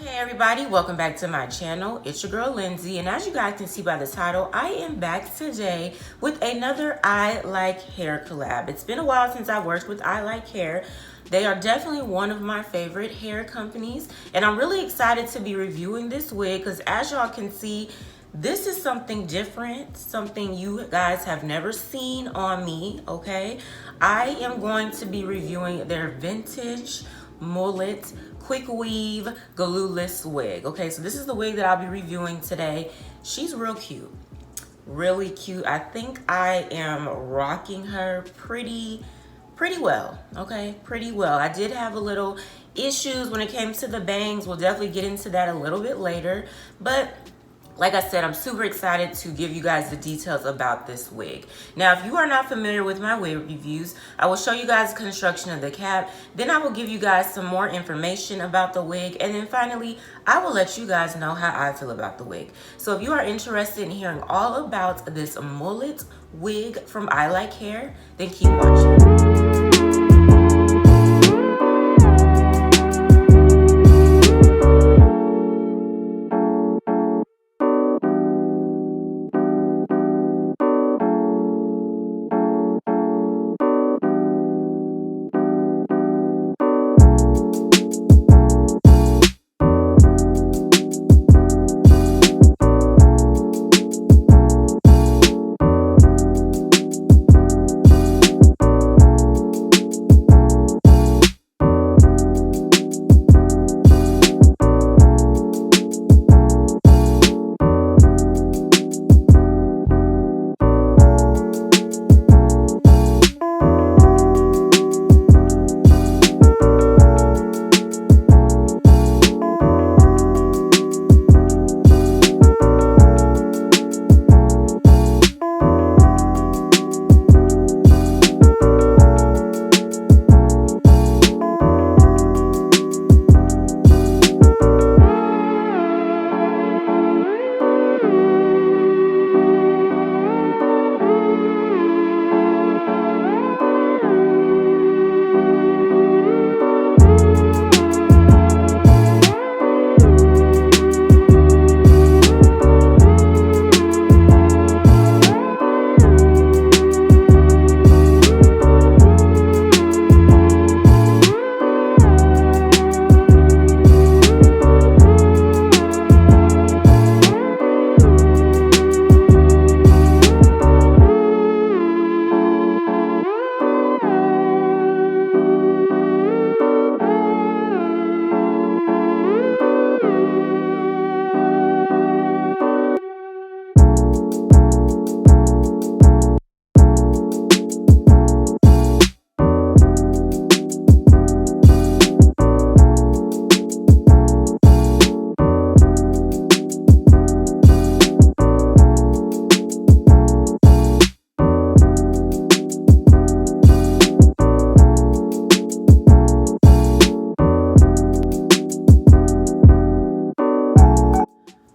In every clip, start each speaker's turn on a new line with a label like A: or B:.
A: Hey everybody, welcome back to my channel. It's your girl Lindsay, and as you guys can see by the title, I am back today with another I Like Hair collab. It's been a while since I worked with I Like Hair. They are definitely one of my favorite hair companies, and I'm really excited to be reviewing this wig because as y'all can see, this is something different, something you guys have never seen on me, okay? I am going to be reviewing their vintage mullet quick weave glueless wig. Okay, so this is the wig that I'll be reviewing today. She's real cute, really cute. I think I am rocking her pretty well, okay, pretty well. I did have a little issues when it came to the bangs. We'll definitely get into that a little bit later, but like I said, I'm super excited to give you guys the details about this wig. Now, if you are not familiar with my wig reviews, I will show you guys the construction of the cap. Then I will give you guys some more information about the wig. And then finally, I will let you guys know how I feel about the wig. So if you are interested in hearing all about this mullet wig from I Like Hair, then keep watching.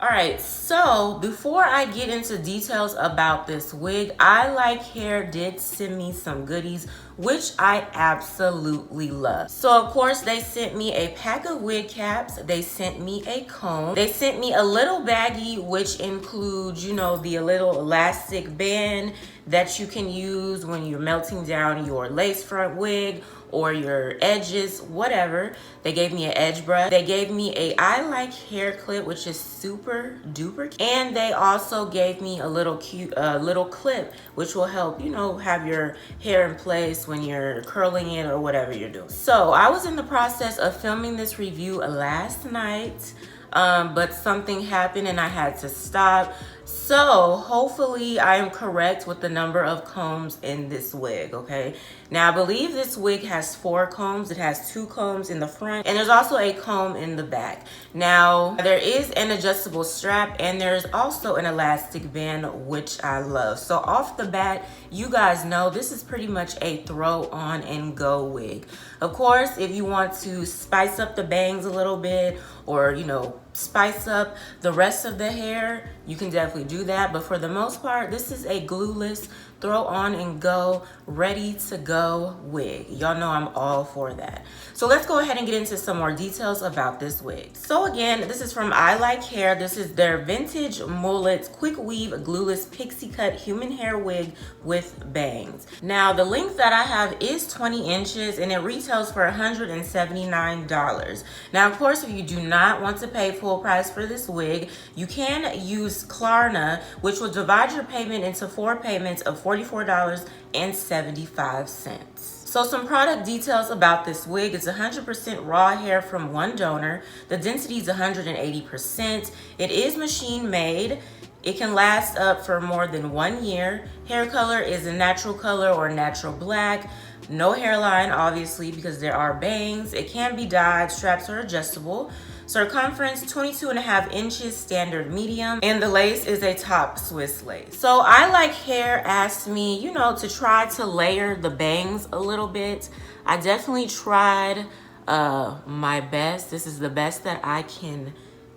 A: Alright, so before I get into details about this wig, I Like Hair did send me some goodies, which I absolutely love. So of course they sent me a pack of wig caps, they sent me a comb, they sent me a little baggie which includes, you know, the little elastic band that you can use when you're melting down your lace front wig or your edges, whatever. They gave me an edge brush. They gave me a I Like Hair clip, which is super duper cute. And they also gave me a little cute little clip, which will help, you know, have your hair in place when you're curling it or whatever you're doing. So I was in the process of filming this review last night, but something happened and I had to stop. So hopefully I am correct with the number of combs in this wig, okay? Now I believe this wig has 4 combs. It has 2 combs in the front and there's also a comb in the back. Now there is an adjustable strap and there's also an elastic band, which I love. So off the bat, you guys know this is pretty much a throw on and go wig. Of course, if you want to spice up the bangs a little bit or, you know, spice up the rest of the hair, you can definitely do that. But for the most part, this is a glueless throw on and go, ready to go wig. Y'all know I'm all for that. So let's go ahead and get into some more details about this wig. So again, this is from I Like Hair. This is their vintage mullet quick weave glueless pixie cut human hair wig with bangs. Now the length that I have is 20 inches and it retails for $179. Now of course, if you do not want to pay full price for this wig, you can use Klarna, which will divide your payment into 4 payments of $44.75. So some product details about this wig. It's 100% raw hair from one donor. The density is 180%. It is machine made. It can last up for more than 1 year. Hair color is a natural color or natural black. No hairline, obviously, because there are bangs. It can be dyed. Straps are adjustable. Circumference 22.5 inches, standard medium, and the lace is a top Swiss lace. So I Like Hair asked me, you know, to try to layer the bangs a little bit. I definitely tried my best. This is the best that I can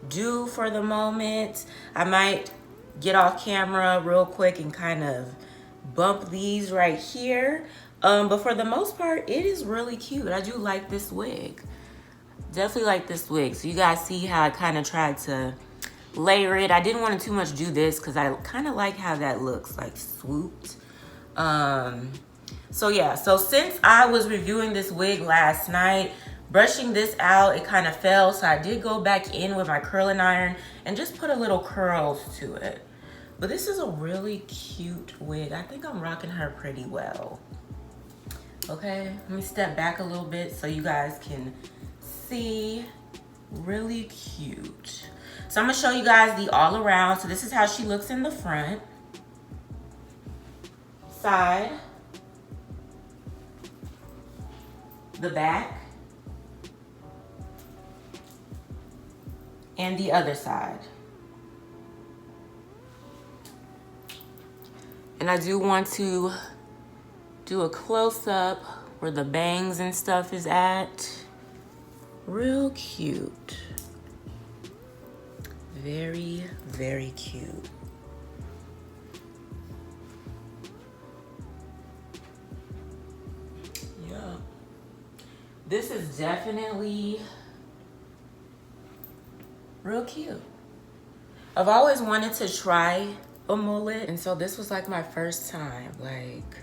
A: do for the moment. I might get off camera real quick and kind of bump these right here. But for the most part, it is really cute. I do like this wig. Definitely like this wig. So you guys see how I kind of tried to layer it. I didn't want to too much do this because I kind of like how that looks, like swooped. So yeah, so since I was reviewing this wig last night, brushing this out, it kind of fell. So I did go back in with my curling iron and just put a little curls to it. But this is a really cute wig. I think I'm rocking her pretty well. Okay, let me step back a little bit so you guys can see. Really cute. So I'm gonna show you guys the all around. So this is how she looks in the front, side, the back, and the other side. And I do want to do a close-up where the bangs and stuff is at. Real cute. Very, very cute. Yeah. This is definitely real cute. I've always wanted to try a mullet, and so this was like my first time. Like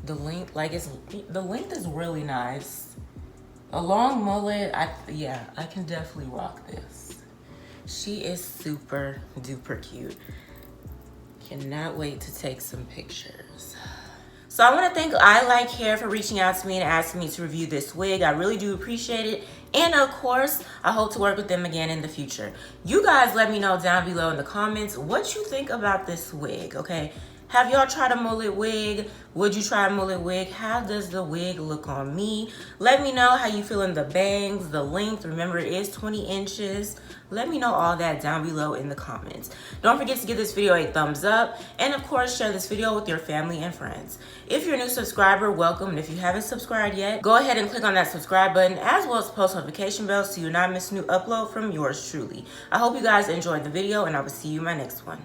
A: the length, the length is really nice. A long mullet, yeah, I can definitely rock this. She is super duper cute. Cannot wait to take some pictures. So I want to thank I Like Hair for reaching out to me and asking me to review this wig. I really do appreciate it. And of course, I hope to work with them again in the future. You guys let me know down below in the comments what you think about this wig, okay? Have y'all tried a mullet wig? Would you try a mullet wig? How does the wig look on me? Let me know how you feel in the bangs, the length. Remember, it is 20 inches. Let me know all that down below in the comments. Don't forget to give this video a thumbs up. And of course, share this video with your family and friends. If you're a new subscriber, welcome. And if you haven't subscribed yet, go ahead and click on that subscribe button as well as the post notification bell so you not miss a new upload from yours truly. I hope you guys enjoyed the video and I will see you in my next one.